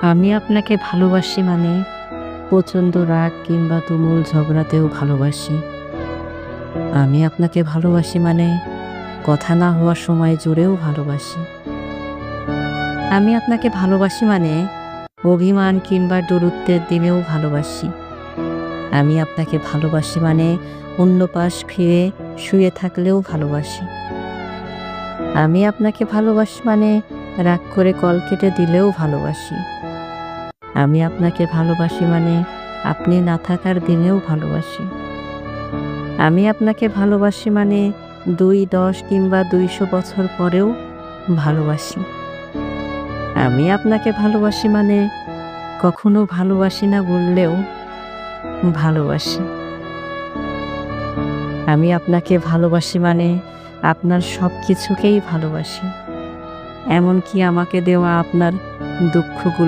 আমি আপনাকে ভালোবাসি মানে প্রচণ্ড রাগ কিংবা তুমুল ঝগড়াতেও ভালোবাসি। আমি আপনাকে ভালোবাসি মানে কথা না হওয়ার সময় জুড়েও ভালোবাসি। আমি আপনাকে ভালোবাসি মানে অভিমান কিংবা দূরত্বের দিনেও ভালোবাসি। আমি আপনাকে ভালোবাসি মানে অন্য পাশ ফিরে শুয়ে থাকলেও ভালোবাসি। আমি আপনাকে ভালোবাসি মানে রাগ করে কল কেটে দিলেও ভালোবাসি। আমি আপনাকে ভালোবাসি মানে আপনি না থাকার দিনেও ভালোবাসি। আমি আপনাকে ভালোবাসি মানে ২, ১০ কিংবা ২০০ বছর পরেও ভালোবাসি। আমি আপনাকে ভালোবাসি মানে কখনো ভালোবাসি না বললেও ভালোবাসি। আমি আপনাকে ভালোবাসি মানে আপনার সবকিছুকেই ভালোবাসি। এমনকি আমাকে দেওয়া আপনার দুঃখগুলো